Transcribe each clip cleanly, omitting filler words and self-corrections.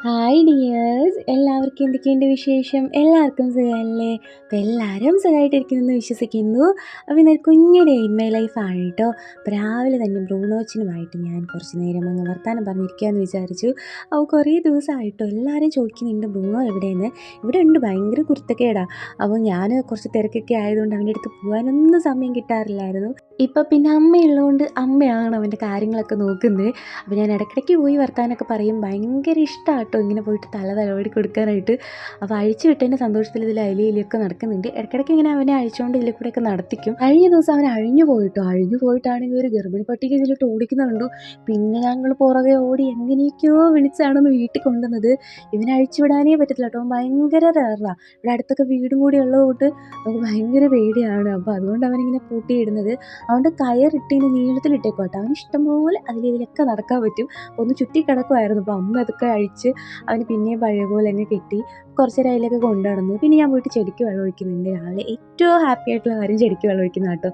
Hi dears, എല്ലാവർക്കും എന്തൊക്കെയുണ്ട് വിശേഷം? എല്ലാവർക്കും സുഖമല്ലേ? അപ്പോൾ എല്ലാവരും സുഖമായിട്ടിരിക്കുന്നെന്ന് വിശ്വസിക്കുന്നു. അപ്പോൾ ഇന്നൊരു കുഞ്ഞു ഡേ ഇൻ മൈ ലൈഫാണ് കേട്ടോ. അപ്പോൾ രാവിലെ തന്നെ ബ്രൂണോച്ചിനുമായിട്ട് ഞാൻ കുറച്ച് നേരം അങ്ങ് വർത്താനം പറഞ്ഞിരിക്കാമെന്ന് വിചാരിച്ചു. അപ്പോൾ കുറേ ദിവസമായിട്ടോ എല്ലാവരും ചോദിക്കുന്നുണ്ട് ബ്രൂണോ എവിടെയെന്ന്. ഇവിടെ ഉണ്ട്, ഭയങ്കര കുരുത്തക്കേടാ. അപ്പോൾ ഞാൻ കുറച്ച് തിരക്കൊക്കെ ആയതുകൊണ്ട് അവൻ്റെ അടുത്ത് പോകാനൊന്നും സമയം കിട്ടാറില്ലായിരുന്നു. ഇപ്പം പിന്നെ അമ്മയുള്ളതുകൊണ്ട് അമ്മയാണ് അവൻ്റെ കാര്യങ്ങളൊക്കെ നോക്കുന്നത്. അപ്പോൾ ഞാൻ ഇടയ്ക്കിടയ്ക്ക് പോയി വർത്താനമൊക്കെ പറയും. ഭയങ്കര ഇഷ്ടമാണ് കേട്ടോ ഇങ്ങനെ പോയിട്ട് തലോടി കൊടുക്കാനായിട്ട്. അപ്പോൾ അഴിച്ചു വിട്ടതിൻ്റെ സന്തോഷത്തിൽ ഇതിൽ അലിയൊക്കെ നടക്കുന്നുണ്ട്. ഇടയ്ക്കിടയ്ക്ക് ഇങ്ങനെ അവനെ അഴിച്ചുകൊണ്ട് ഇതിൽ കൂടെയൊക്കെ നടത്തിക്കും. കഴിഞ്ഞ ദിവസം അവൻ അഴിഞ്ഞു പോയിട്ടാണെങ്കിൽ ഒരു ഗർഭിണി പട്ടിക ഇതിലിട്ട് ഓടിക്കുന്ന കണ്ടു. പിന്നെ ഞങ്ങൾ പുറകെ ഓടി എങ്ങനെയൊക്കെയോ വിളിച്ചാണെന്ന് വീട്ടിൽ കൊണ്ടുവന്നത്. ഇവനെ അഴിച്ചു വിടാനേ പറ്റത്തില്ല കേട്ടോ. അവൻ ഭയങ്കര റേറാണ്. ഇവിടെ അടുത്തൊക്കെ വീടും കൂടി ഉള്ളതുകൊണ്ട് നമുക്ക് ഭയങ്കര പേടിയാണ്. അപ്പോൾ അതുകൊണ്ട് അവനിങ്ങനെ പൂട്ടിയിടുന്നത്. അതുകൊണ്ട് കയറിട്ടിങ്ങനെ നീളത്തിലിട്ടേക്കും കേട്ടോ. അവന് ഇഷ്ടംപോലെ ഇതിലൊക്കെ നടക്കാൻ പറ്റും. ഒന്ന് ചുറ്റി കിടക്കുമായിരുന്നു. അപ്പോൾ അമ്മ അതൊക്കെ അഴിച്ച് അവന് പിന്നെയും പഴയ പോലെ തന്നെ കെട്ടി കുറച്ച് നേരം അതിലൊക്കെ കൊണ്ടു നടന്നു. പിന്നെ ഞാൻ പോയിട്ട് ചെടിക്ക് വെള്ളം ഒഴിക്കുന്നുണ്ട്. രാവിലെ ഏറ്റവും ഹാപ്പി ആയിട്ടുള്ള കാര്യം ചെടിക്ക് വെള്ളം ഒഴിക്കുന്ന കേട്ടോ.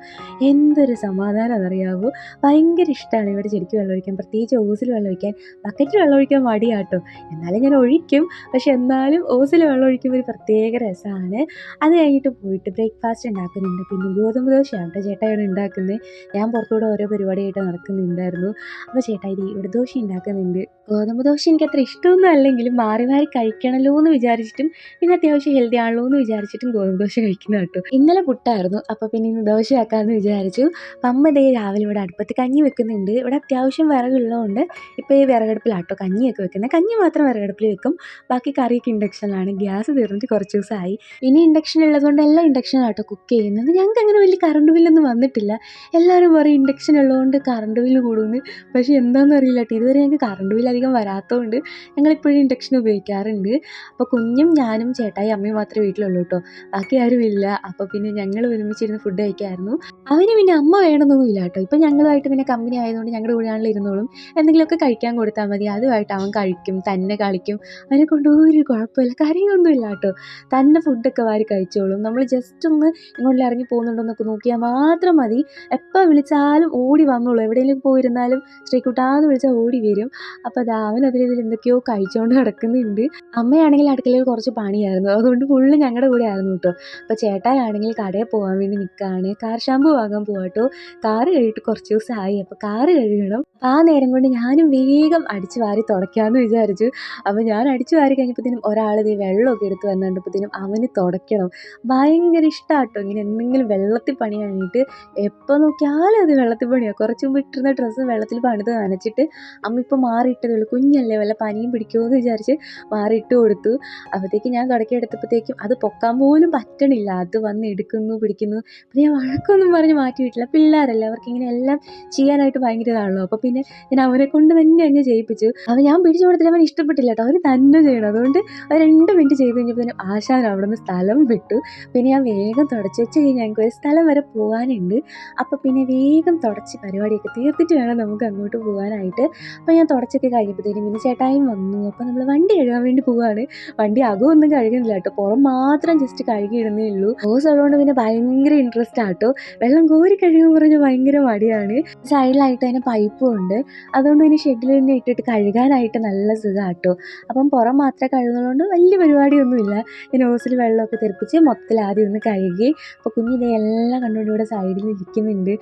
എന്തൊരു സമാധാനം അതറിയാവോ. ഭയങ്കര ഇഷ്ടമാണ് ഇവിടെ ചെടിക്ക് വെള്ളം ഒഴിക്കാൻ, പ്രത്യേകിച്ച് ഓസിൽ വെള്ളം ഒഴിക്കാൻ. ബക്കറ്റിൽ വെള്ളം ഒഴിക്കാൻ മടിയാട്ടോ, എന്നാലും ഞാൻ ഒഴിക്കും. പക്ഷെ എന്നാലും ഓസിൽ വെള്ളം ഒഴിക്കുമ്പോൾ ഒരു പ്രത്യേക രസമാണ്. അത് കഴിഞ്ഞിട്ട് പോയിട്ട് ബ്രേക്ക്ഫാസ്റ്റ് ഉണ്ടാക്കുന്നുണ്ട്. പിന്നെ ഗോതമ്പ് ദോശയാണ് കേട്ടോ ചേട്ടായാണ് ഉണ്ടാക്കുന്നത്. ഞാൻ പുറത്തൂടെ ഓരോ പരിപാടിയായിട്ട് നടക്കുന്നുണ്ടായിരുന്നു. അപ്പോൾ ചേട്ടാ ഇവിടെ ദോശ ഉണ്ടാക്കുന്നുണ്ട്. ഗോതമ്പ് ദോശ എനിക്ക് അത്ര ഇഷ്ടമൊന്നും അല്ലെങ്കിലും മാറി മാറി കഴിക്കണമല്ലോ എന്ന് വിചാരിച്ചിട്ടും പിന്നെ അത്യാവശ്യം ഹെൽത്തി ആണല്ലോ എന്ന് വിചാരിച്ചിട്ടും ഗോതമ്പ് ദോശ കഴിക്കുന്ന കേട്ടോ. ഇന്നലെ പുട്ടായിരുന്നു, അപ്പോൾ പിന്നെ ഇന്ന് ദോശയാക്കാമെന്ന് വിചാരിച്ചു. അപ്പം അമ്മ രാവിലെ ഇവിടെ അടുപ്പത്ത് കഞ്ഞി വെക്കുന്നുണ്ട്. ഇവിടെ അത്യാവശ്യം വിറകുള്ളതുകൊണ്ട് ഇപ്പോൾ ഈ വിറകടുപ്പിലാട്ടോ കഞ്ഞിയൊക്കെ വെക്കുന്നത്. കഞ്ഞി മാത്രം വിറകടുപ്പിൽ വെക്കും, ബാക്കി കറിയൊക്കെ ഇൻഡക്ഷനിലാണ്. ഗ്യാസ് തീർന്നിട്ട് കുറച്ച് ദിവസമായി. ഇനി ഇൻഡക്ഷൻ ഉള്ളതുകൊണ്ട് എല്ലാം ഇൻഡക്ഷനാട്ടോ കുക്ക് ചെയ്യുന്നത്. ഞങ്ങൾക്ക് അങ്ങനെ വലിയ കറണ്ട് ബില്ലൊന്നും വന്നിട്ടില്ല. എല്ലാവരും പറയും ഇൻഡക്ഷൻ ഉള്ളതുകൊണ്ട് കറണ്ട് ബില്ല് കൂടുമെന്ന്. പക്ഷേ എന്താണെന്ന് അറിയില്ല കേട്ടോ, ഇതുവരെ ഞങ്ങൾക്ക് കറണ്ട് ബില്ല് അധികം വരാത്തതുകൊണ്ട് ഞങ്ങളിപ്പോഴും ഇൻഡക്ഷൻ ഉപയോഗിക്കാറുണ്ട്. അപ്പോൾ കുഞ്ഞും ഞാനും ചേട്ടായി അമ്മയും മാത്രമേ വീട്ടിലുള്ളൂ കേട്ടോ, ബാക്കി ആരും ഇല്ല. അപ്പോൾ പിന്നെ ഞങ്ങൾ ഒരുമിച്ചിരുന്ന് ഫുഡ് കഴിക്കായിരുന്നു. അവന് പിന്നെ അമ്മ വേണമെന്നൊന്നുമില്ല കേട്ടോ. ഇപ്പം ഞങ്ങളുമായിട്ട് പിന്നെ കമ്പനി ആയതുകൊണ്ട് ഞങ്ങളുടെ കൂടെയാണല്ലോ ഇരുന്നോളും. എന്തെങ്കിലുമൊക്കെ കഴിക്കാൻ കൊടുത്താൽ മതി, അതുമായിട്ട് അവൻ കഴിക്കും, തന്നെ കളിക്കും. അവനെ കൊണ്ട് ഒരു കുഴപ്പമില്ല, കരയൊന്നുമില്ല കേട്ടോ. തന്നെ ഫുഡൊക്കെ വാരി കഴിച്ചോളും. നമ്മൾ ജസ്റ്റ് ഒന്ന് ഇങ്ങോട്ട് ഇറങ്ങി പോകുന്നുണ്ടോ എന്നൊക്കെ നോക്കിയാൽ മാത്രം മതി. എപ്പോൾ വിളിച്ചാലും ഓടി വന്നോളൂ. എവിടെയെങ്കിലും പോയിരുന്നാലും ശ്രീകുട്ടാന്ന് വിളിച്ചാൽ ഓടി വരും. അപ്പോൾ അവൻ ഇതിൽ എന്തൊക്കെയോ കഴിച്ചുകൊണ്ട് കിടക്കുന്നുണ്ട്. അമ്മയാണെങ്കിൽ അടുക്കളയിൽ കുറച്ച് പണിയായിരുന്നു, അതുകൊണ്ട് ഫുള്ള് ഞങ്ങളുടെ കൂടെ ആയിരുന്നു കേട്ടോ. അപ്പോൾ ചേട്ടായാണെങ്കിൽ കടയിൽ പോകാൻ വേണ്ടി നിൽക്കുകയാണ്. കാർ ഷാമ്പു വാങ്ങാൻ പോകാം കേട്ടോ. കാറ് കഴുകിയിട്ട് കുറച്ച് ദിവസമായി, അപ്പോൾ കാറ് കഴുകണം. ആ നേരം കൊണ്ട് ഞാനും വേഗം അടിച്ചു വാരി തുടയ്ക്കാമെന്ന് വിചാരിച്ചു. അപ്പോൾ ഞാൻ അടിച്ചു വാരി കഴിഞ്ഞപ്പോഴത്തേനും ഒരാൾ വെള്ളമൊക്കെ എടുത്ത് വന്നിട്ടപ്പോഴത്തേനും അവന് തുടയ്ക്കണം. ഭയങ്കര ഇഷ്ടമാണ് കേട്ടോ ഇങ്ങനെ എന്തെങ്കിലും വെള്ളത്തിൽ പണി കഴിഞ്ഞിട്ട്. എപ്പോൾ നോക്കിയാലും അത് വെള്ളത്തിൽ പണിയാണ്. കുറച്ച് മുമ്പ് ഇട്ടിരുന്ന ഡ്രസ്സ് വെള്ളത്തിൽ പണിത് നനച്ചിട്ട് അമ്മ ഇപ്പോൾ മാറിയിട്ടതേ ഉള്ളൂ. കുഞ്ഞല്ലേ, വല്ല പനിയും പിടിക്കുമോ എന്ന് വിചാരിച്ച് മാറിയിട്ട് കൊടുത്തു. അപ്പോഴത്തേക്ക് ഞാൻ തുടക്കിയെടുത്തപ്പോഴത്തേക്കും അത് പൊക്കാൻ പോലും പറ്റണില്ല. അത് വന്ന് എടുക്കുന്നു പിടിക്കുന്നു. പിന്നെ ഞാൻ വഴക്കൊന്നും പറഞ്ഞ് മാറ്റി വിട്ടില്ല. പിള്ളേരല്ലേ, അവർക്കിങ്ങനെ എല്ലാം ചെയ്യാനായിട്ട് ഭയങ്കര ഇതാണല്ലോ. അപ്പോൾ പിന്നെ ഞാൻ അവനെ കൊണ്ട് തന്നെ അങ്ങ് ചെയ്യിപ്പിച്ചു. അവൻ ഞാൻ പിടിച്ചു കൊടുത്തിട്ട് അവൻ ഇഷ്ടപ്പെട്ടില്ല കേട്ടോ, അവർ തന്നെ ചെയ്യണം. അതുകൊണ്ട് അവർ 2 മിനിറ്റ് ചെയ്ത് കഴിഞ്ഞപ്പോൾ ആശാൻ അവിടെ നിന്ന് സ്ഥലം വിട്ടു. പിന്നെ ഞാൻ വേഗം തുടച്ച് വെച്ച് കഴിഞ്ഞാൽ ഞങ്ങൾക്ക് ഒരു സ്ഥലം വരെ പോകാനുണ്ട്. അപ്പോൾ പിന്നെ വേഗം തുടച്ച് പരിപാടിയൊക്കെ തീർത്തിട്ട് വേണം നമുക്ക് അങ്ങോട്ട് പോകാനായിട്ട്. അപ്പോൾ ഞാൻ തുടച്ചൊക്കെ കഴിഞ്ഞപ്പോഴത്തേനും പിന്നെ ചേട്ടായും വന്നു. അപ്പോൾ നമ്മൾ വണ്ടി കഴുകാൻ വേണ്ടി പോവുകയാണ്. വണ്ടി അകമൊന്നും കഴുകുന്നില്ല കേട്ടോ, പുറം മാത്രം ജസ്റ്റ് കഴുകിയിടുന്നേ ഉള്ളൂ. ഹോസ് ഉള്ളതുകൊണ്ട് പിന്നെ ഭയങ്കര ഇൻട്രസ്റ്റ് ആട്ടോ. വെള്ളം കോരി കഴുകുമ്പോൾ പറഞ്ഞാൽ ഭയങ്കര മടിയാണ്. സൈഡിലായിട്ട് അതിന് പൈപ്പും ഉണ്ട്, അതുകൊണ്ട് പിന്നെ ഷെഡിൽ തന്നെ ഇട്ടിട്ട് കഴുകാനായിട്ട് നല്ല സുഖമാട്ടോ. അപ്പം പുറം മാത്രമേ കഴുകുന്നതുകൊണ്ട് വലിയ പരിപാടിയൊന്നുമില്ല. ഞാൻ ഹോസിൽ വെള്ളമൊക്കെ തെറിപ്പിച്ച് മൊത്തത്തിൽ ആദ്യം ഒന്ന് കഴുകി. അപ്പോൾ കുഞ്ഞിനെ എല്ലാം കണ്ടുകൊണ്ട് ഇവിടെ സൈഡിൽ ഇരിക്കുന്നുണ്ട്.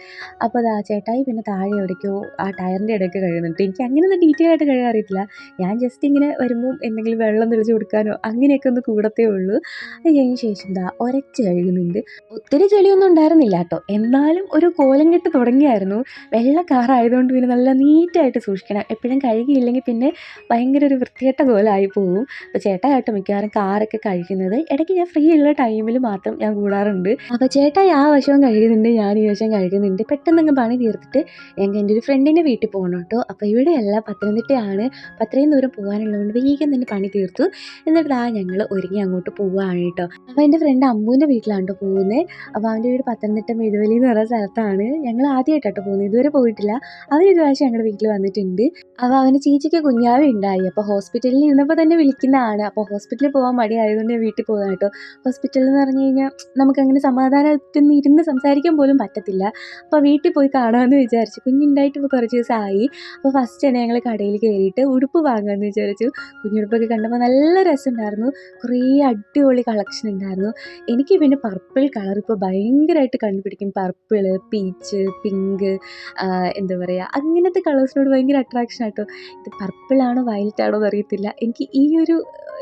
അപ്പോൾ ചേട്ടായി പിന്നെ താഴെ എവിടേക്കോ ആ ടയറിൻ്റെ ഇടയ്ക്ക് കഴുകുന്നുണ്ട്. എനിക്ക് അങ്ങനെയൊന്നും ഡീറ്റെയിൽ ആയിട്ട് കഴുകാൻ അറിയത്തില്ല. ഞാൻ ജസ്റ്റ് ഇങ്ങനെ വരുമ്പോൾ എന്തെങ്കിലും വെള്ളം തെളിച്ച് കൊടുക്കാനോ അങ്ങനെയൊക്കെ ഒന്ന് കൂടത്തേ ഉള്ളൂ. അത് കഴിഞ്ഞ ശേഷം ഒരച്ച് കഴുകുന്നുണ്ട്. ഒത്തിരി ചെളിയൊന്നും ഉണ്ടായിരുന്നില്ല കേട്ടോ, എന്നാലും ഒരു കോലം കെട്ട് തുടങ്ങിയായിരുന്നു. വെള്ള കാറായതുകൊണ്ട് പിന്നെ നല്ല നീറ്റായിട്ട് സൂക്ഷിക്കണം. എപ്പോഴും കഴുകിയില്ലെങ്കിൽ പിന്നെ ഭയങ്കര ഒരു വൃത്തികെട്ട കോലമായി പോകും. അപ്പോൾ ചേട്ടായിട്ട് മിക്കവാറും കാറൊക്കെ കഴുകുന്നത് ഇടയ്ക്ക് ഞാൻ ഫ്രീ ഉള്ള ടൈമിൽ മാത്രം ഞാൻ കൂടാറുണ്ട്. അപ്പോൾ ചേട്ടായി ആ വശവും കഴുകുന്നുണ്ട്, ഞാൻ ഈ വശം കഴുകുന്നുണ്ട്. പെട്ടെന്നങ്ങ് പണി തീർത്തിട്ട് ഞങ്ങൾക്ക് എൻ്റെ ഒരു ഫ്രണ്ടിൻ്റെ വീട്ടിൽ പോകണം കേട്ടോ. അപ്പോൾ ഇവിടെയല്ല, പത്തനംതിട്ടയാണ്. അപ്പോൾ അത്രയും ദൂരം പോകാനുള്ളതുകൊണ്ട് വേഗം തന്നെ പണി തീർത്തു. എന്നിട്ട് ഞങ്ങൾ ഒരുങ്ങി അങ്ങോട്ട് പോവുകയാണ് കേട്ടോ. അപ്പോൾ എൻ്റെ ഫ്രണ്ട് അമ്മൂൻ്റെ വീട്ടിലാണ് കേട്ടോ പോകുന്നത്. അപ്പോൾ അവൻ്റെ വീട് പത്തനംതിട്ട മെഴുവലി എന്ന് പറയുന്ന സ്ഥലത്താണ്. ഞങ്ങൾ ആദ്യമായിട്ടാട്ടോ പോകുന്നത്, ഇതുവരെ പോയിട്ടില്ല. അവനൊരു പ്രാവശ്യം ഞങ്ങളുടെ വീട്ടിൽ വന്നിട്ടുണ്ട്. അപ്പോൾ അവന് ചേച്ചിക്ക് കുഞ്ഞാവ ഉണ്ടായി. അപ്പോൾ ഹോസ്പിറ്റലിൽ ഇരുന്നപ്പോൾ തന്നെ വിളിക്കുന്നതാണ്. അപ്പോൾ ഹോസ്പിറ്റലിൽ പോകാൻ മടിയായതുകൊണ്ട് ഞാൻ വീട്ടിൽ പോകുന്നത് കേട്ടോ. ഹോസ്പിറ്റലിൽ എന്ന് പറഞ്ഞു കഴിഞ്ഞാൽ നമുക്കങ്ങനെ സമാധാനമായിട്ടൊന്നും ഇരുന്ന് സംസാരിക്കാൻ പോലും പറ്റത്തില്ല. അപ്പോൾ വീട്ടിൽ പോയി കാണാമെന്ന് വിചാരിച്ചു. കുഞ്ഞുണ്ടായിട്ട് ഇപ്പോൾ കുറച്ച് ദിവസമായി. അപ്പോൾ ഫസ്റ്റ് തന്നെ ഞങ്ങൾ കടയിൽ കയറിയിട്ട് ഉടുപ്പ് വാങ്ങാമെന്ന് വിചാരിച്ചു. വിചാരിച്ചു. കുഞ്ഞുടുപ്പൊക്കെ കണ്ടപ്പോൾ നല്ല രസമുണ്ടായിരുന്നു. കുറേ അടിപൊളി കളക്ഷൻ ഉണ്ടായിരുന്നു. എനിക്ക് പിന്നെ പർപ്പിൾ കളർ ഇപ്പോൾ ഭയങ്കരമായിട്ട് കണ്ടുപിടിക്കും. പർപ്പിള്, പീച്ച്, പിങ്ക്, എന്താ പറയുക, അങ്ങനത്തെ കളേഴ്സിനോട് ഭയങ്കര അട്രാക്ഷനാട്ടോ. ഇത് പർപ്പിളാണോ വയലറ്റ് ആണോ എന്നറിയത്തില്ല. എനിക്ക് ഈ ഒരു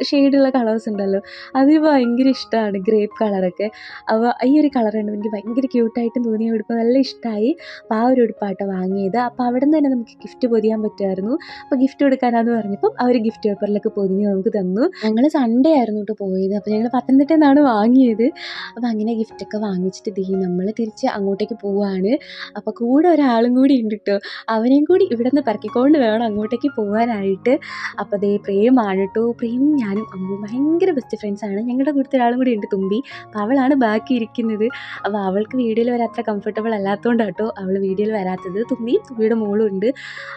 ഷെയ്ഡുള്ള കളേഴ്സ് ഉണ്ടല്ലോ, അത് ഭയങ്കര ഇഷ്ടമാണ്. ഗ്രേപ്പ് കളറൊക്കെ. അപ്പോൾ ഈ ഒരു കളർ കണ്ടപ്പോൾ എനിക്ക് ഭയങ്കര ക്യൂട്ടായിട്ടും തോന്നി. ഉടുപ്പ് നല്ല ഇഷ്ടമായി. അപ്പോൾ ആ ഒരു ഉടുപ്പാട്ടോ വാങ്ങിയത്. അപ്പോൾ അവിടെ നിന്ന് തന്നെ നമുക്ക് ഗിഫ്റ്റ് പൊതിയാൻ പറ്റുമായിരുന്നു. അപ്പോൾ ഗിഫ്റ്റ് കൊടുക്കാനാന്ന് പറഞ്ഞപ്പം അവർ ഗിഫ്റ്റ് പേപ്പറിലൊക്കെ പൊതിഞ്ഞ് നമുക്ക് തന്നു. ഞങ്ങൾ സൺഡേ ആയിരുന്നു കേട്ടോ പോയത്. അപ്പോൾ ഞങ്ങൾ പത്തനംതിട്ടയിൽ നിന്നാണ് വാങ്ങിയത്. അപ്പോൾ അങ്ങനെ ഗിഫ്റ്റൊക്കെ വാങ്ങിച്ചിട്ട് നമ്മൾ തിരിച്ച് അങ്ങോട്ടേക്ക് പോവുകയാണ്. അപ്പോൾ കൂടെ ഒരാളും കൂടി ഉണ്ട് കേട്ടോ. അവനെയും കൂടി ഇവിടെ നിന്ന് പെറക്കിക്കൊണ്ട് വേണം അങ്ങോട്ടേക്ക് പോകാനായിട്ട്. അപ്പോൾ പ്രേമാണ് കേട്ടോ. പ്രേമും ഞാനും അമ്മുവും ഭയങ്കര ബെസ്റ്റ് ഫ്രണ്ട്സാണ്. ഞങ്ങളുടെ കൂട്ടത്തിൽ ഒരാളും കൂടി ഉണ്ട്, തുമ്പി. അപ്പോൾ അവളാണ് ബാക്കി ഇരിക്കുന്നത്. അപ്പോൾ അവൾക്ക് വീഡിയോയിൽ വരാൻ അത്ര കംഫർട്ടബിൾ അല്ലാത്തതുകൊണ്ടാണ് കേട്ടോ അവൾ വീഡിയോയിൽ വരാത്തത്. തുമ്പിയുടെ മോളും ഉണ്ട്.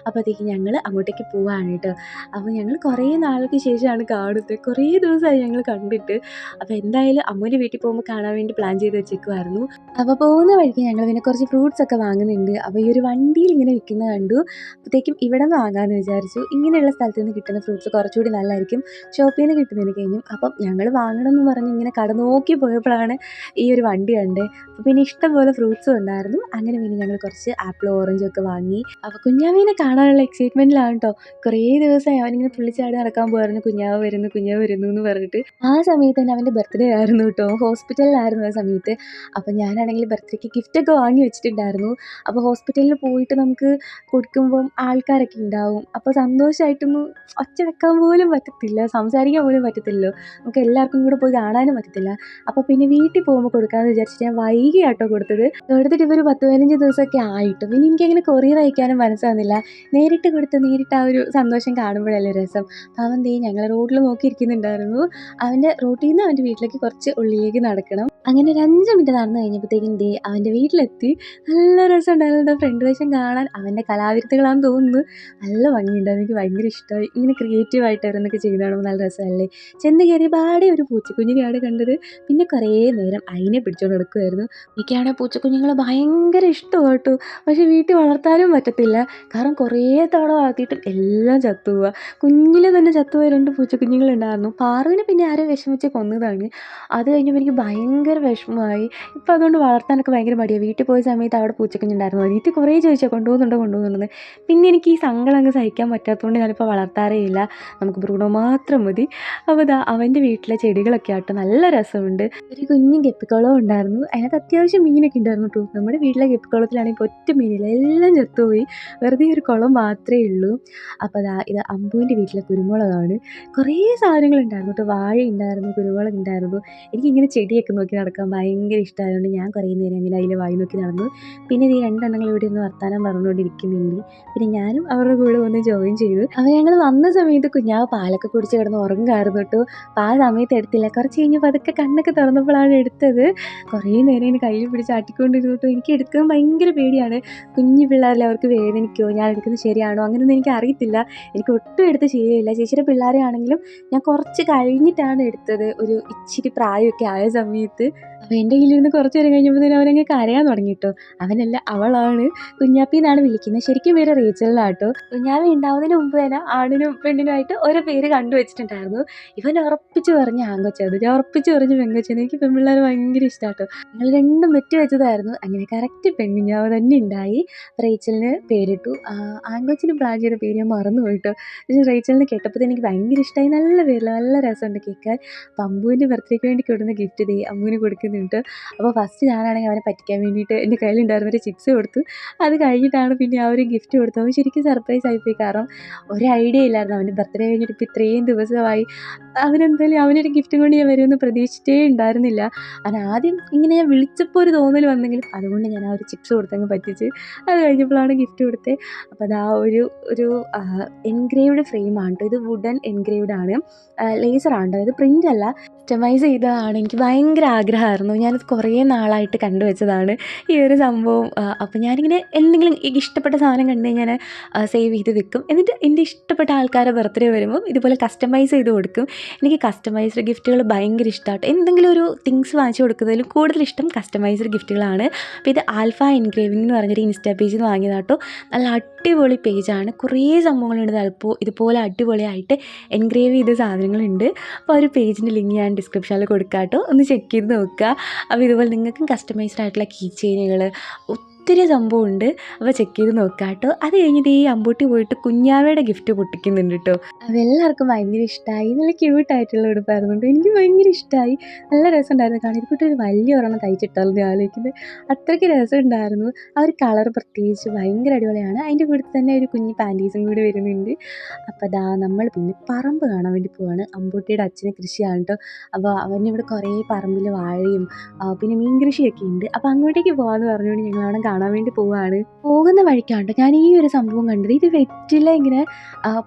അപ്പോഴത്തേക്ക് ഞങ്ങൾ അങ്ങോട്ടേക്ക് പോവുകയാണ് കേട്ടോ. അപ്പോൾ ഞങ്ങൾ കുറേ നാൾക്ക് ശേഷമാണ് കാണുന്നത്. കുറേ ദിവസമായി ഞങ്ങൾ കണ്ടിട്ട്. അപ്പോൾ എന്തായാലും അമ്മൂൻ്റെ വീട്ടിൽ പോകുമ്പോൾ കാണാൻ വേണ്ടി പ്ലാൻ ചെയ്ത് വെച്ചേക്കുമായിരുന്നു. അപ്പോൾ പോകുന്ന വഴിക്ക് ഞങ്ങൾ പിന്നെ കുറച്ച് ഫ്രൂട്ട്സ് ഒക്കെ വാങ്ങുന്നുണ്ട്. അപ്പോൾ ഈ ഒരു വണ്ടിയിൽ ഇങ്ങനെ വിൽക്കുന്നത് കണ്ടു. അപ്പോഴത്തേക്കും ഇവിടെ നിന്ന് വാങ്ങാമെന്ന് വിചാരിച്ചു. ഇങ്ങനെയുള്ള സ്ഥലത്ത് നിന്ന് കിട്ടുന്ന ഫ്രൂട്ട്സ് കുറച്ചുകൂടി നല്ലതായിരിക്കും ഷോപ്പിൽ നിന്ന് കിട്ടുന്നതിന് കഴിഞ്ഞും. അപ്പം ഞങ്ങൾ വാങ്ങണം എന്ന് പറഞ്ഞ് ഇങ്ങനെ കട നോക്കി പോയപ്പോഴാണ് ഈ ഒരു വണ്ടി കണ്ടത്. അപ്പോൾ പിന്നെ ഇഷ്ടംപോലെ ഫ്രൂട്ട്സും ഉണ്ടായിരുന്നു. അങ്ങനെ പിന്നെ ഞങ്ങൾ കുറച്ച് ആപ്പിൾ, ഓറഞ്ചും ഒക്കെ വാങ്ങി. അപ്പോൾ കുഞ്ഞാമീനെ കാണാനുള്ള എക്സൈറ്റ്മെൻറ്റിലാണ് കേട്ടോ. കുറേ ദിവസമായി അവനിങ്ങനെ തുള്ളിച്ചാടി നടക്കാൻ പോയിരുന്നു. കുഞ്ഞാവ് വരുന്നു എന്ന് പറഞ്ഞിട്ട്. ആ സമയത്ത് തന്നെ അവൻ്റെ ബർത്ത്ഡേ ആയിരുന്നു കേട്ടോ. ഹോസ്പിറ്റലിലായിരുന്നു ആ സമയത്ത്. അപ്പോൾ ഞാനാണെങ്കിൽ ബർത്ത്ഡേക്ക് ഗിഫ്റ്റൊക്കെ വാങ്ങി വെച്ചിട്ടുണ്ടായിരുന്നു. അപ്പോൾ ഹോസ്പിറ്റലിൽ പോയിട്ട് നമുക്ക് കൊടുക്കുമ്പം ആൾക്കാരൊക്കെ ഉണ്ടാവും. അപ്പോൾ സന്തോഷമായിട്ടൊന്നും ഒച്ച വെക്കാൻ പോലും പറ്റത്തില്ല, സംസാരിക്കാൻ പോലും പറ്റത്തില്ലല്ലോ. നമുക്ക് എല്ലാവർക്കും കൂടെ പോയി കാണാനും പറ്റത്തില്ല. അപ്പോൾ പിന്നെ വീട്ടിൽ പോകുമ്പോൾ കൊടുക്കാമെന്ന് വിചാരിച്ചിട്ട് ഞാൻ വൈകിയാട്ടോ കൊടുത്തത്. കൊടുത്തിട്ട് ഇപ്പോൾ ഒരു 10-15 ദിവസമൊക്കെ ആയിട്ടു. പിന്നെ എനിക്കങ്ങനെ കൊറിയർ അയക്കാനും മനസ്സാകുന്നില്ല. നേരിട്ട് ആ ഒരു സന്തോഷം കാണുമ്പോഴല്ലേ രസം. അപ്പോൾ അവൻ ഞങ്ങൾ റോഡിൽ നോക്കിയിരിക്കുന്നുണ്ടായിരുന്നു. അവൻ്റെ റോട്ടിൽ നിന്ന് അവൻ്റെ വീട്ടിലേക്ക് കുറച്ച് ഉള്ളിലേക്ക് നടക്കണം. അങ്ങനെ ഒരു 5 മിനിറ്റ് നടന്നു കഴിഞ്ഞപ്പോഴത്തേക്കും അവൻ്റെ വീട്ടിലെത്തി. നല്ല രസമുണ്ടായിരുന്നു ഫ്രണ്ട് വശം കാണാൻ. അവൻ്റെ കലാവിരുത്തുകളാണെന്ന് തോന്നുന്നു. നല്ല ഭംഗിയുണ്ടായിരുന്നു. എനിക്ക് ഭയങ്കര ഇഷ്ടമായി. ഇങ്ങനെ ക്രിയേറ്റീവായിട്ട് ഓരോന്നൊക്കെ ചെയ്യുന്നതാണ് നല്ല രസമല്ലേ. ചെന്ന് കയറിയപാടെ ഒരു പൂച്ചക്കുഞ്ഞിനെയാണ് കണ്ടത്. പിന്നെ കുറേ നേരം അതിനെ പിടിച്ചുകൊണ്ട് നടക്കുമായിരുന്നു. എനിക്കാണെങ്കിൽ പൂച്ചക്കുഞ്ഞുങ്ങളെ ഭയങ്കര ഇഷ്ടമാണ് കേട്ടോ. പക്ഷേ വീട്ടിൽ വളർത്താനും പറ്റത്തില്ല. കാരണം കുറേ തവണ വളർത്തിയിട്ടും എല്ലാം ചത്തുപോവുക. കുഞ്ഞിലെ തന്നെ ചത്തുപോയ 2 പൂച്ചക്കുഞ്ഞുങ്ങളുണ്ടായിരുന്നു. പാറുവിനെ പിന്നെ ആരോ വിഷമിച്ച് കൊന്നതാണ്. അത് കഴിഞ്ഞപ്പോൾ എനിക്ക് ഭയങ്കര വിഷമമായി. ഇപ്പോൾ അതുകൊണ്ട് വളർത്താനൊക്കെ ഭയങ്കര മടിയാണ്. വീട്ടിൽ പോയ സമയത്ത് അവിടെ പൂച്ചക്കുഞ്ഞുണ്ടായിരുന്നു. വീട്ടിൽ കുറേ ചോദിച്ചാൽ കൊണ്ടുപോകുന്നുണ്ടെന്ന്. പിന്നെ എനിക്ക് ഈ സങ്കടം അങ്ങ് സഹിക്കാൻ പറ്റാത്തതുകൊണ്ട് ഞാനിപ്പോൾ വളർത്താറേ ഇല്ല. നമുക്ക് ബ്രൂണോ മാത്രം മതി. അപ്പോൾ അവൻ്റെ വീട്ടിലെ ചെടികളൊക്കെ ആട്ടോ നല്ല രസമുണ്ട്. ഒരു കുഞ്ഞു ഗപ്പിക്കുളവും ഉണ്ടായിരുന്നു. അതിനകത്ത് അത്യാവശ്യം മീനൊക്കെ ഉണ്ടായിരുന്നു കേട്ടോ. നമ്മുടെ വീട്ടിലെ ഗപ്പിക്കുളത്തിലാണെങ്കിൽ ഒറ്റ മീനില്ല, എല്ലാം ചത്തുപോയി. വെറുതെ ഒരു കുളം മാത്രമേ ഉള്ളൂ. അപ്പോൾ ഇത് അമ്പുവിൻ്റെ വീട്ടിലെ കുരുമുളകാണ്. കുറേ സാധനങ്ങളുണ്ടായിരുന്നു കേട്ടോ. വാഴ ഉണ്ടായിരുന്നു, കുരുമുളക് ഉണ്ടായിരുന്നു. എനിക്കിങ്ങനെ ചെടിയൊക്കെ നോക്കി നടക്കാൻ ഭയങ്കര ഇഷ്ടമായതുകൊണ്ട് ഞാൻ കുറേ നേരം അങ്ങനെ അതിൽ വായി നോക്കി നടന്നു. പിന്നെ ഈ 2 എണ്ണങ്ങൾ ഇവിടെ ഒന്ന് വർത്താനം പറഞ്ഞുകൊണ്ടിരിക്കുന്നുണ്ട്. പിന്നെ ഞാനും അവരുടെ കൂടെ വന്ന് ജോയിൻ ചെയ്തു. അപ്പോൾ ഞങ്ങൾ വന്ന സമയത്ത് കുഞ്ഞാവ് പാലൊക്കെ കുടിച്ച് കിടന്ന് ഉറങ്ങായിരുന്നു കേട്ടോ. അപ്പോൾ ആ സമയത്ത് എടുത്തില്ല. കുറച്ച് കഴിഞ്ഞപ്പോൾ അതൊക്കെ കണ്ണൊക്കെ തുറന്നപ്പോഴാണ് എടുത്തത്. കുറേ നേരം ഇങ്ങനെ കയ്യിൽ പിടിച്ച് ആട്ടിക്കൊണ്ടിരുന്നു കേട്ടോ. എനിക്ക് എടുക്കാൻ ഭയങ്കര പേടിയാണ്. കുഞ്ഞു പിള്ളേരല്ലേ, അവർക്ക് വേദനിക്കുമോ, ഞാൻ എടുക്കുന്നത് ശരിയാണോ അങ്ങനെയൊന്നും എനിക്ക് അറിയത്തില്ല. എനിക്ക് ഒട്ടും എടുത്ത് ശരിയായില്ല. ചേച്ചിയുടെ പിള്ളേരെ ആണെങ്കിലും ഞാൻ കുറച്ച് കഴിഞ്ഞിട്ടാണ് എടുത്തത്, ഒരു ഇച്ചിരി പ്രായമൊക്കെ ആയ സമയത്ത്. അപ്പോൾ എൻ്റെ കയ്യിലിരുന്ന് കുറച്ച് നേരം കഴിഞ്ഞപ്പോഴത്തേനും അവനങ്ങ് കരയാൻ തുടങ്ങി കേട്ടോ. അവനല്ല, അവളാണ്. കുഞ്ഞാപ്പി എന്നാണ് വിളിക്കുന്നത്. ശരിക്കും പേര് റേച്ചലിനാട്ടോ. കുഞ്ഞാവി ഉണ്ടാവുന്നതിന് മുമ്പ് തന്നെ ആണിനും പെണ്ണിനുമായിട്ട് ഓരോ പേര് കണ്ടുവച്ചിട്ടുണ്ടായിരുന്നു. ഇവൻ ഉറപ്പിച്ച് പറഞ്ഞ് ആങ്കൊച്ചത്, ഞാൻ ഉറപ്പിച്ച് പറഞ്ഞ് പെങ്കൊച്ചത്. എനിക്ക് പെൺപിള്ളേർ ഭയങ്കര ഇഷ്ടമാട്ടോ. ഞങ്ങൾ രണ്ടും വെച്ച് വെച്ചതായിരുന്നു. അങ്ങനെ കറക്റ്റ് പെൺകുഞ്ഞാവ് തന്നെ ഉണ്ടായി. റേച്ചലിന് പേരിട്ടു. ആങ്കൊച്ചിന് പ്ലാൻ ചെയ്ത പേര് ഞാൻ മറന്നു പോയിട്ടോ. പക്ഷേ റേച്ചലിന് കേട്ടപ്പോൾ എനിക്ക് ഭയങ്കര ഇഷ്ടമായി. നല്ല പേരില്ല, നല്ല രസമുണ്ട് കേൾക്കാൻ. അപ്പോൾ അമ്പുവിൻ്റെ ബർത്ത്ഡേക്ക് വേണ്ടി കൊടുക്കുന്ന ഗിഫ്റ്റ് അമ്മുവിന് കൊടുക്കുന്നുണ്ട്. അപ്പോൾ ഫസ്റ്റ് ഞാനാണെങ്കിൽ അവനെ പറ്റിക്കാൻ വേണ്ടിയിട്ട് എൻ്റെ കയ്യിലുണ്ടായിരുന്നൊരു ചിപ്സ് കൊടുത്തു. അത് കഴിഞ്ഞിട്ടാണ് പിന്നെ ആ ഒരു ഗിഫ്റ്റ് കൊടുത്തത്. അവൻ ശരിക്കും സർപ്രൈസ് ആയിപ്പോയി. കാരണം ഒരു ഐഡിയ ഇല്ലായിരുന്നു. അവൻ്റെ ബർത്ത്ഡേ കഴിഞ്ഞിട്ട് ഇപ്പോൾ ഇത്രയും ദിവസമായി. അവനെന്തായാലും അവനൊരു ഗിഫ്റ്റും കൊണ്ട് ഞാൻ വരുമെന്ന് പ്രതീക്ഷിച്ചിട്ടേ ഉണ്ടായിരുന്നില്ല. അവൻ ആദ്യം ഇങ്ങനെ ഞാൻ വിളിച്ചപ്പോൾ ഒരു തോന്നൽ വന്നെങ്കിലും അതുകൊണ്ട് ഞാൻ ആ ഒരു ചിപ്സ് കൊടുത്തങ്ങ് പറ്റിച്ച്. അത് കഴിഞ്ഞപ്പോഴാണ് ഗിഫ്റ്റ് കൊടുത്തത്. അപ്പോൾ അത് ആ ഒരു എൻഗ്രേവ്ഡ് ഫ്രെയിമാണ് കേട്ടോ. ഇത് വുഡൻ എൻഗ്രേവ്ഡ് ആണ്, ലേസറാണ് കേട്ടോ. ഇത് പ്രിൻ്റ് അല്ല, കസ്റ്റമൈസ് ചെയ്തതാണ്. എനിക്ക് ഭയങ്കര ആഗ്രഹമായിരുന്നു. ഞാനത് കുറേ നാളായിട്ട് കണ്ടുവച്ചതാണ് ഈ ഒരു സംഭവം. അപ്പോൾ ഞാനിങ്ങനെ എന്തെങ്കിലും ഇഷ്ടപ്പെട്ട സാധനം കണ്ടു കഴിഞ്ഞാൽ സേവ് ചെയ്ത് വെക്കും. എന്നിട്ട് എൻ്റെ ഇഷ്ടപ്പെട്ട ആൾക്കാരുടെ ബർത്ത്ഡേ വരുമ്പോൾ ഇതുപോലെ കസ്റ്റമൈസ് ചെയ്ത് കൊടുക്കും. എനിക്ക് കസ്റ്റമൈസ്ഡ് ഗിഫ്റ്റുകൾ ഭയങ്കര ഇഷ്ടമാട്ടോ. എന്തെങ്കിലും ഒരു തിങ്സ് വാങ്ങിച്ചു കൊടുക്കുന്നതിലും കൂടുതൽ ഇഷ്ടം കസ്റ്റമൈസ്ഡ് ഗിഫ്റ്റുകളാണ്. അപ്പോൾ ഇത് ആൽഫ എൻഗ്രേവിംഗ് എന്ന് പറഞ്ഞൊരു ഇൻസ്റ്റാ പേജിൽ നിന്ന് വാങ്ങിയതാട്ടോ. നല്ല അടിപൊളി പേജാണ്. കുറേ സംഭവങ്ങളുണ്ട് ഇതുപോലെ അടിപൊളിയായിട്ട് എൻഗ്രേവ് ചെയ്ത സാധനങ്ങളുണ്ട്. അപ്പോൾ ഒരു പേജിൻ്റെ ലിങ്ക് ഞാൻ ഡിസ്ക്രിപ്ഷനിൽ കൊടുക്കാം കേട്ടോ, ഒന്ന് ചെക്ക് ചെയ്ത് നോക്കുക. അപ്പോൾ ഇതുപോലെ നിങ്ങൾക്കും കസ്റ്റമൈസ്ഡ് ആയിട്ടുള്ള കീ ചെയിനുകൾ ഒത്തിരി സംഭവമുണ്ട്. അപ്പോൾ ചെക്ക് ചെയ്ത് നോക്കുക കേട്ടോ. അത് കഴിഞ്ഞിട്ട് ഈ അമ്പൂട്ടി പോയിട്ട് കുഞ്ഞാവയുടെ ഗിഫ്റ്റ് പൊട്ടിക്കുന്നുണ്ട് കേട്ടോ. അപ്പോൾ എല്ലാവർക്കും ഭയങ്കര ഇഷ്ടമായി. നല്ല ക്യൂട്ടായിട്ടുള്ള ഉടുപ്പായിരുന്നു കേട്ടോ. എനിക്ക് ഭയങ്കര ഇഷ്ടമായി. നല്ല രസമുണ്ടായിരുന്നു കാണാൻ. ഇതിൽക്കൂട്ട് ഒരു വലിയ ഒരെണ്ണം തയ്ച്ചിട്ടായിരുന്നു ആലോചിക്കുന്നത്. അത്രയ്ക്ക് രസമുണ്ടായിരുന്നു. ആ ഒരു കളർ പ്രത്യേകിച്ച് ഭയങ്കര അടിപൊളിയാണ്. അതിൻ്റെ കൂടെ തന്നെ ഒരു കുഞ്ഞ് പാൻറ്റീസും കൂടി വരുന്നുണ്ട്. അപ്പോൾ നമ്മൾ പിന്നെ പറമ്പ് കാണാൻ വേണ്ടി പോവാണ്. അമ്പൂട്ടിയുടെ അച്ഛന് കൃഷിയാണ് കേട്ടോ. അപ്പോൾ അവനിവിടെ കുറേ പറമ്പിൽ വാഴയും പിന്നെ മീൻ കൃഷിയൊക്കെ ഉണ്ട്. അപ്പോൾ അങ്ങോട്ടേക്ക് പോകാമെന്ന് പറഞ്ഞുകൊണ്ട് ഞങ്ങൾ അവിടെ കാണാൻ വേണ്ടി പോവുകയാണ്. പോകുന്ന വഴിക്കാണ് ഞാൻ ഈ ഒരു സംഭവം കണ്ടത്. ഇത് വെറ്റില ഇങ്ങനെ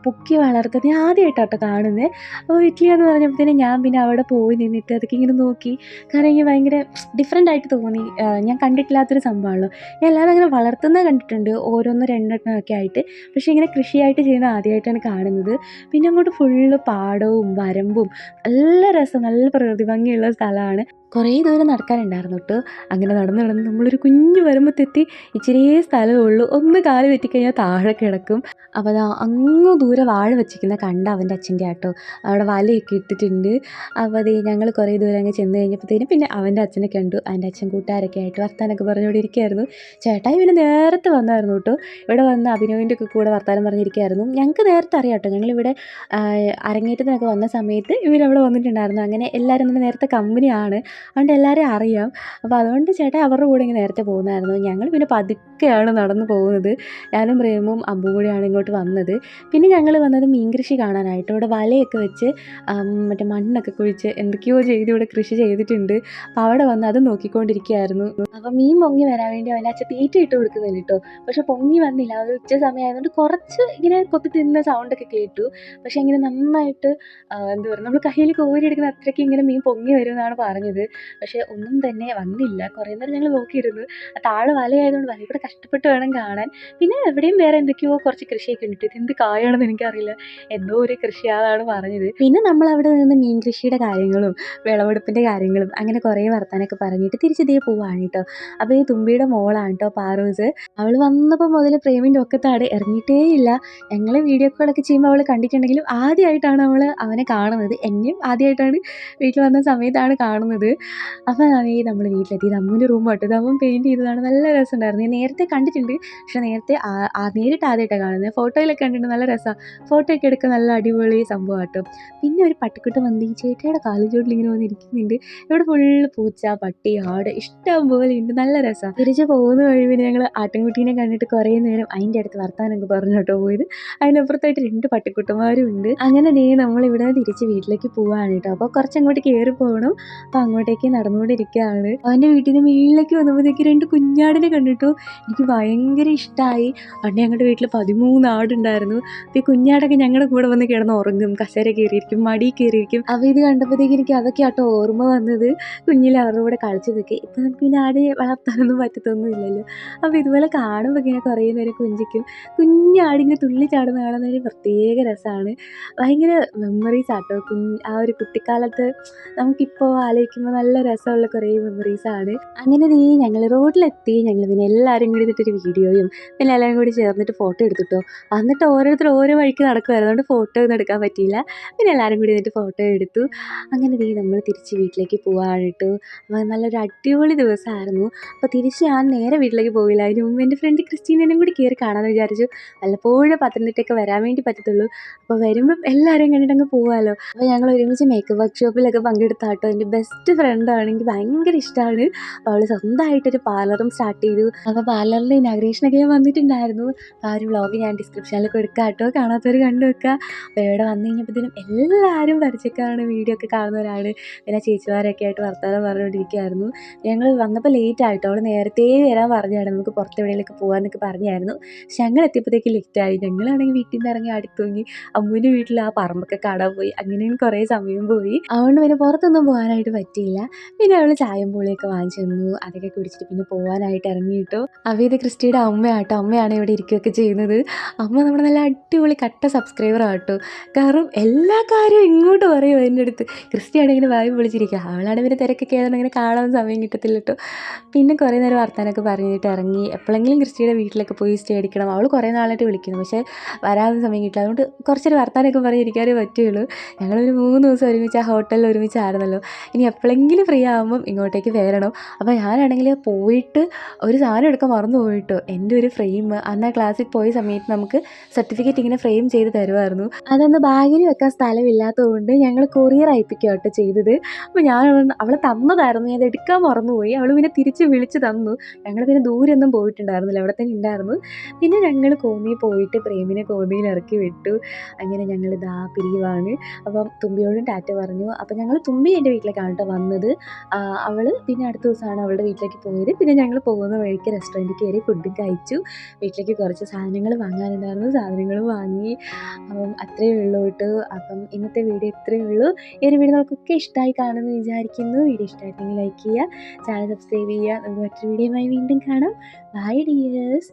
പൊക്കി വളർത്തുന്നത് ഞാൻ ആദ്യമായിട്ടാട്ടോ കാണുന്നത്. അപ്പോൾ വെറ്റില എന്ന് പറഞ്ഞപ്പോഴത്തേനും ഞാൻ പിന്നെ അവിടെ പോയി നിന്നിട്ട് അതൊക്കെ ഇങ്ങനെ നോക്കി. കാരണം എനിക്ക് ഭയങ്കര ഡിഫറെൻ്റ് ആയിട്ട് തോന്നി. ഞാൻ കണ്ടിട്ടില്ലാത്തൊരു സംഭവമാണല്ലോ. ഞാൻ അല്ലാതെ അങ്ങനെ വളർത്തുന്നത് കണ്ടിട്ടുണ്ട്, ഓരോന്ന് രണ്ടെണ്ണമൊക്കെ ആയിട്ട്. പക്ഷേ ഇങ്ങനെ കൃഷിയായിട്ട് ചെയ്യുന്നത് ആദ്യമായിട്ടാണ് കാണുന്നത്. പിന്നെ അങ്ങോട്ട് ഫുള്ള് പാടവും വരമ്പും നല്ല രസം, നല്ല പ്രകൃതി ഭംഗിയുള്ള സ്ഥലമാണ്. കുറേ ദൂരം നടക്കാനുണ്ടായിരുന്നു കേട്ടോ. അങ്ങനെ നടന്ന് നമ്മളൊരു കുഞ്ഞു വരുമ്പത്തെത്തി. ഇച്ചിരിയേ സ്ഥലമേ ഉള്ളൂ. ഒന്ന് കാല് തെറ്റിക്കഴിഞ്ഞാൽ താഴെ കിടക്കും. അപ്പോൾ അതാ അങ്ങ് ദൂരെ വാഴ വെച്ചിരിക്കുന്ന കണ്ട അവൻ്റെ അച്ഛൻ്റെ ആട്ടോ. അവിടെ വലയൊക്കെ ഇട്ടിട്ടുണ്ട്. അപ്പോൾ അതേ ഞങ്ങൾ കുറേ ദൂരം അങ്ങ് ചെന്ന് കഴിഞ്ഞപ്പോഴത്തേനും പിന്നെ അവൻ്റെ അച്ഛനെ കണ്ടു. അവൻ്റെ അച്ഛൻ കൂട്ടുകാരൊക്കെ ആയിട്ട് വർത്താനൊക്കെ പറഞ്ഞുകൊണ്ട് ഇരിക്കുകയായിരുന്നു. ചേട്ടായി പിന്നെ നേരത്തെ വന്നായിരുന്നു കേട്ടോ. ഇവിടെ വന്ന് അഭിനവിൻ്റെ ഒക്കെ കൂടെ വർത്താനം പറഞ്ഞിരിക്കുകയായിരുന്നു. ഞങ്ങൾക്ക് നേരത്തെ അറിയാം കേട്ടോ. ഞങ്ങളിവിടെ അരങ്ങേറ്റത്തിനൊക്കെ വന്ന സമയത്ത് ഇവരവിടെ വന്നിട്ടുണ്ടായിരുന്നു. അങ്ങനെ എല്ലാവരും തന്നെ നേരത്തെ കമ്പനിയാണ്. അതുകൊണ്ട് എല്ലാവരെയും അറിയാം. അപ്പോൾ അതുകൊണ്ട് ചേട്ടൻ അവരുടെ കൂടെ ഇങ്ങനെ നേരത്തെ പോകുന്നതായിരുന്നു. ഞങ്ങൾ പിന്നെ പതുക്കെയാണ് നടന്നു പോകുന്നത്. ഞാനും പ്രേമും അമ്പും കൂടിയാണ് ഇങ്ങോട്ട് വന്നത്. പിന്നെ ഞങ്ങൾ വന്നത് മീൻ കൃഷി കാണാനായിട്ട്. ഇവിടെ വലയൊക്കെ വെച്ച് മറ്റേ മണ്ണൊക്കെ കുഴിച്ച് എന്തൊക്കെയോ ചെയ്ത് ഇവിടെ കൃഷി ചെയ്തിട്ടുണ്ട്. അപ്പോൾ അവിടെ വന്ന് അത് നോക്കിക്കൊണ്ടിരിക്കുകയായിരുന്നു. അപ്പോൾ മീൻ പൊങ്ങി വരാൻ വേണ്ടി അവൻ്റെ അച്ഛൻ തീറ്റ ഇട്ട് കൊടുക്കുന്നുണ്ട് കേട്ടോ. പക്ഷെ പൊങ്ങി വന്നില്ല. അത് ഉച്ച സമയമായതുകൊണ്ട് കുറച്ച് ഇങ്ങനെ കൊത്തി തിന്നുന്ന സൗണ്ടൊക്കെ കേട്ടു. പക്ഷെ ഇങ്ങനെ നന്നായിട്ട് എന്താ പറയുക, നമ്മൾ കയ്യിൽ കോരിയെടുക്കുന്ന അത്രയ്ക്ക് ഇങ്ങനെ മീൻ പൊങ്ങി വരുമെന്നാണ് പറഞ്ഞത്. പക്ഷേ ഒന്നും തന്നെ വന്നില്ല. കുറേ നേരം ഞങ്ങൾ നോക്കിയിരുന്നു. താഴെ വലയായതുകൊണ്ട് വലയിൽ കൂടെ കഷ്ടപ്പെട്ട് വേണം കാണാൻ. പിന്നെ എവിടെയും വേറെ എന്തൊക്കെയോ കുറച്ച് കൃഷിയൊക്കെ ഉണ്ട്. ഇതെന്ത് കായാണെന്ന് എനിക്കറിയില്ല. എന്തോ ഒരു കൃഷിയാണെന്നാണ് പറഞ്ഞത്. പിന്നെ നമ്മൾ അവിടെ നിന്ന് മീൻ കൃഷിയുടെ കാര്യങ്ങളും വിളവെടുപ്പിൻ്റെ കാര്യങ്ങളും അങ്ങനെ കുറേ വർത്താനൊക്കെ പറഞ്ഞിട്ട് തിരിച്ച് ഇതേ പോവാണ് കേട്ടോ. അപ്പോൾ ഈ തുമ്പിയുടെ മോളാണ് കേട്ടോ പാറൂസ്. അവൾ വന്നപ്പോൾ മുതൽ പ്രേമിൻ്റെ ഒക്കത്താടെ ഇറങ്ങിയിട്ടേ ഇല്ല. ഞങ്ങൾ വീഡിയോ കോളൊക്കെ ചെയ്യുമ്പോൾ അവൾ കണ്ടിട്ടുണ്ടെങ്കിലും ആദ്യമായിട്ടാണ് അവൾ അവനെ കാണുന്നത്. എന്നെയും ആദ്യമായിട്ടാണ് വീട്ടിൽ വന്ന സമയത്താണ് കാണുന്നത്. അപ്പോൾ നമ്മൾ വീട്ടിലെത്തി. അമ്മുവിൻ്റെ റൂം കേട്ടോ. ഇത് അമ്മ പെയിൻറ്റ് ചെയ്തതാണ്. നല്ല രസമുണ്ടായിരുന്നു. ഞാൻ നേരത്തെ കണ്ടിട്ടുണ്ട്. പക്ഷെ നേരത്തെ നേരിട്ട് ആദ്യമായിട്ടാണ് കാണുന്നത്. ഫോട്ടോയിലൊക്കെ കണ്ടിട്ടുണ്ട്. നല്ല രസമാണ്. ഫോട്ടോ ഒക്കെ എടുക്കാൻ നല്ല അടിപൊളി സംഭവം കേട്ടോ. പിന്നെ ഒരു പട്ടിക്കുട്ടൻ വന്ന് ഈ ചേട്ടയുടെ കാല് ചോട്ടിൽ ഇങ്ങനെ വന്നിരിക്കുന്നുണ്ട്. ഇവിടെ ഫുള്ള് പൂച്ച, പട്ടി, ആട് ഇഷ്ടം പോലെ ഉണ്ട്. നല്ല രസമാണ്. തിരിച്ച് പോകുന്ന വഴി പിന്നെ ഞങ്ങൾ ആട്ടിൻകുട്ടീനെ കണ്ടിട്ട് കുറേ നേരം അതിൻ്റെ അടുത്ത് വർത്താനൊക്കെ പറഞ്ഞു കേട്ടോ പോയത്. അതിനപ്പുറത്തായിട്ട് 2 പട്ടിക്കുട്ടന്മാരും ഉണ്ട്. അങ്ങനെ നമ്മളിവിടെ തിരിച്ച് വീട്ടിലേക്ക് പോവുകയാണ് കേട്ടോ. അപ്പോൾ കുറച്ചങ്ങോട്ട് കയറി പോകണം. അപ്പോൾ അങ്ങോട്ടേക്ക് നടന്നുകൊണ്ടിരിക്കുകയാണ്. അവൻ്റെ വീട്ടിൽ നിന്ന് വീട്ടിലേക്ക് വന്നപ്പോഴത്തേക്ക് 2 കുഞ്ഞാടിനെ കണ്ടിട്ടു. എനിക്ക് ഭയങ്കര ഇഷ്ടമായി. പണ്ട് ഞങ്ങളുടെ വീട്ടിൽ 13 ആടുണ്ടായിരുന്നു. അപ്പോൾ ഈ കുഞ്ഞാടൊക്കെ ഞങ്ങളുടെ കൂടെ വന്ന് കിടന്ന് ഉറങ്ങും, കസേര കയറിയിരിക്കും, മടി കയറിയിരിക്കും. അപ്പോൾ ഇത് കണ്ടപ്പോഴത്തേക്ക് എനിക്ക് അതൊക്കെ ആട്ടോ ഓർമ്മ വന്നത്. കുഞ്ഞിൽ അവരുടെ കൂടെ കളിച്ചതൊക്കെ. ഇപ്പം നമുക്ക് പിന്നെ ആട് വളർത്താനൊന്നും പറ്റത്തൊന്നുമില്ലല്ലോ. അപ്പോൾ ഇതുപോലെ കാണുമ്പോൾ ഇങ്ങനെ കുറേ നേരം കുഞ്ചിക്കും. കുഞ്ഞാടിങ്ങനെ തുള്ളി ചാടുന്ന കാണുന്ന ഒരു പ്രത്യേക രസമാണ്. ഭയങ്കര മെമ്മറീസ് ആട്ടോ. ആ ഒരു കുട്ടിക്കാലത്ത് നമുക്കിപ്പോൾ ആലോചിക്കുമ്പോൾ നല്ല രസമുള്ള കുറേ മെമ്മറീസാണ്. അങ്ങനെ ഞങ്ങൾ റോഡിലെത്തി. ഞങ്ങൾ പിന്നെ എല്ലാവരും കൂടി ഇതിട്ടൊരു വീഡിയോയും പിന്നെ എല്ലാവരും കൂടി ചേർന്നിട്ട് ഫോട്ടോ എടുത്തിട്ടോ. വന്നിട്ട് ഓരോരുത്തർ ഓരോ വഴിക്ക് നടക്കുമായിരുന്നു. അതുകൊണ്ട് ഫോട്ടോ ഒന്നും എടുക്കാൻ പറ്റിയില്ല. പിന്നെ എല്ലാവരും കൂടി എന്നിട്ട് ഫോട്ടോ എടുത്തു. അങ്ങനെ നമ്മൾ തിരിച്ച് വീട്ടിലേക്ക് പോവാണ് കേട്ടോ. അപ്പോൾ നല്ലൊരു അടിപൊളി ദിവസമായിരുന്നു. അപ്പോൾ തിരിച്ച് ഞാൻ നേരെ വീട്ടിലേക്ക് പോയില്ല. അതിന് മുമ്പ് എൻ്റെ ഫ്രണ്ട് ക്രിസ്റ്റീനേനും കൂടി കയറി കാണാമെന്ന് വിചാരിച്ചു. വല്ലപ്പോഴും പത്തനംതിട്ടയൊക്കെ വരാൻ വേണ്ടി പറ്റത്തുള്ളൂ. അപ്പോൾ വരുമ്പം എല്ലാവരെയും കണ്ടിട്ട് അങ്ങ് പോകാമല്ലോ. അപ്പോൾ ഞങ്ങൾ ഒരുമിച്ച് മേക്കപ്പ് വർക്ക്ഷോപ്പിലൊക്കെ പങ്കെടുത്താട്ടോ. എൻ്റെ ബെസ്റ്റ് ഫ്രണ്ടാണ്. എനിക്ക് ഭയങ്കര ഇഷ്ടമാണ്. അപ്പോൾ അവൾ സ്വന്തമായിട്ടൊരു പാർലറും സ്റ്റാർട്ട് ചെയ്തു. അപ്പോൾ പാർലറിൻ്റെ ഇനാഗ്രേഷനൊക്കെ ഞാൻ വന്നിട്ടുണ്ടായിരുന്നു. ആ ഒരു വ്ളോഗ് ഞാൻ ഡിസ്ക്രിപ്ഷനിൽ കൊടുക്കാം കേട്ടോ. കാണാത്തവർ കണ്ടു വെക്കുക. അപ്പോൾ ഇവിടെ വന്നു കഴിഞ്ഞപ്പോഴത്തേനും എല്ലാവരും പരിചയക്കാരാണ്, വീഡിയോ ഒക്കെ കാണുന്നവരാണ്. പിന്നെ ചേച്ചിമാരൊക്കെ ആയിട്ട് വർത്തമാനം പറഞ്ഞുകൊണ്ടിരിക്കുകയായിരുന്നു. ഞങ്ങൾ വന്നപ്പോൾ ലേറ്റ് ആയിട്ടോ. അവൾ നേരത്തെ വരാൻ പറഞ്ഞാണ് നമുക്ക് പുറത്ത് എവിടെയെങ്കിലൊക്കെ പോകാമെന്നൊക്കെ പറഞ്ഞായിരുന്നു. പക്ഷെ ഞങ്ങൾ എത്തിയപ്പോഴത്തേക്ക് ലേറ്റായി. ഞങ്ങളാണെങ്കിൽ വീട്ടിൽ നിന്ന് ഇറങ്ങി അടുത്തൂങ്ങി അമ്മൂൻ്റെ വീട്ടിൽ ആ പറമ്പൊക്കെ കാണാൻ പോയി. അങ്ങനെയും കുറേ സമയം പോയി. അതുകൊണ്ട് പിന്നെ പുറത്തൊന്നും പോകാനായിട്ട് പറ്റിയില്ല. കിട്ടിയില്ല. പിന്നെ അവൾ ചായയും പൂളിയൊക്കെ വാങ്ങിച്ചു തന്നു. അതൊക്കെ കുടിച്ചിട്ട് പിന്നെ പോവാനായിട്ട് ഇറങ്ങി കേട്ടോ. അപ്പോൾ ഇത് ക്രിസ്റ്റിയുടെ അമ്മയാട്ടോ. അമ്മയാണ് ഇവിടെ ഇരിക്കുകയൊക്കെ ചെയ്യുന്നത്. അമ്മ നമ്മുടെ നല്ല അടിപൊളി കട്ട സബ്സ്ക്രൈബറാണ് കേട്ടോ. കാരണം എല്ലാ കാര്യവും ഇങ്ങോട്ട് പറയും എൻ്റെ അടുത്ത്. ക്രിസ്റ്റിയാണ് ഇങ്ങനെ വായും പൊളിച്ചിരിക്കുക. അവളാണ് പിന്നെ തിരക്കൊക്കെ ആയതുകൊണ്ട് ഇങ്ങനെ കാണാൻ സമയം കിട്ടത്തില്ല കേട്ടോ. പിന്നെ കുറേ നേരം വർത്താനമൊക്കെ പറഞ്ഞിട്ട് ഇറങ്ങി. എപ്പോഴെങ്കിലും ക്രിസ്റ്റിയുടെ വീട്ടിലൊക്കെ പോയി സ്റ്റേ അടിക്കണം. അവൾ കുറേ നാളായിട്ട് വിളിക്കുന്നു, പക്ഷേ വരാനൊന്നും സമയം കിട്ടില്ല. അതുകൊണ്ട് കുറച്ചൊരു വർത്താനമൊക്കെ പറഞ്ഞിരിക്കാനേ പറ്റുള്ളൂ. ഞങ്ങളൊരു 3 ദിവസം ഒരുമിച്ച് ആ ഹോട്ടലിൽ ഒരുമിച്ചായിരുന്നല്ലോ. ഇനി എപ്പോഴെങ്കിലും ഫ്രീ ആകുമ്പം ഇങ്ങോട്ടേക്ക് വരണം. അപ്പോൾ ഞാനാണെങ്കിൽ പോയിട്ട് ഒരു സാധനം എടുക്കാൻ മറന്നു പോയിട്ടോ. എൻ്റെ ഒരു ഫ്രെയിം അന്ന് ആ ക്ലാസ്സിൽ പോയ സമയത്ത് നമുക്ക് സർട്ടിഫിക്കറ്റ് ഇങ്ങനെ ഫ്രെയിം ചെയ്ത് തരുമായിരുന്നു. അതൊന്ന് ബാഗിൽ വെക്കാൻ സ്ഥലമില്ലാത്തതുകൊണ്ട് ഞങ്ങൾ കൊറിയർ അയപ്പിക്കുക കേട്ടോ ചെയ്തത്. അപ്പോൾ ഞാൻ അവൾ തന്നതായിരുന്നു, ഞാൻ അത് എടുക്കാൻ മറന്നുപോയി. അവൾ പിന്നെ തിരിച്ച് വിളിച്ച് തന്നു. ഞങ്ങൾ പിന്നെ ദൂരമൊന്നും പോയിട്ടുണ്ടായിരുന്നില്ല, അവിടെ തന്നെ ഉണ്ടായിരുന്നു. പിന്നെ ഞങ്ങൾ കോന്നി പോയിട്ട് പ്രേമിനെ കോന്നിയിൽ ഇറക്കി വിട്ടു. അങ്ങനെ ഞങ്ങൾ ഇതാ പിരിയുവാണ്. അപ്പം തുമ്പിയോടും ടാറ്റ പറഞ്ഞു. അപ്പം ഞങ്ങൾ തുമ്പി എൻ്റെ വീട്ടിലേക്കാണ് കേട്ടോ വന്നത്. അവൾ പിന്നെ അടുത്ത ദിവസമാണ് അവളുടെ വീട്ടിലേക്ക് പോയത്. പിന്നെ ഞങ്ങൾ പോകുന്ന വഴിക്ക് റെസ്റ്റോറൻറ്റിൽ കയറി ഫുഡും കഴിച്ചു. വീട്ടിലേക്ക് കുറച്ച് സാധനങ്ങൾ വാങ്ങാനുണ്ടായിരുന്നു, സാധനങ്ങളും വാങ്ങി. അപ്പം അത്രയേ ഉള്ളൂ കേട്ടോ. അപ്പം ഇന്നത്തെ വീഡിയോ ഇത്രയേ ഉള്ളൂ. ഈ ഒരു വീഡിയോ നമുക്കൊക്കെ ഇഷ്ടമായി കാണുമെന്ന് വിചാരിക്കുന്നു. വീഡിയോ ഇഷ്ടമായിട്ടുണ്ടെങ്കിൽ ലൈക്ക് ചെയ്യുക, ചാനൽ സബ്സ്ക്രൈബ് ചെയ്യുക. നമുക്ക് മറ്റൊരു വീഡിയോയുമായി വീണ്ടും കാണാം. Bye dears.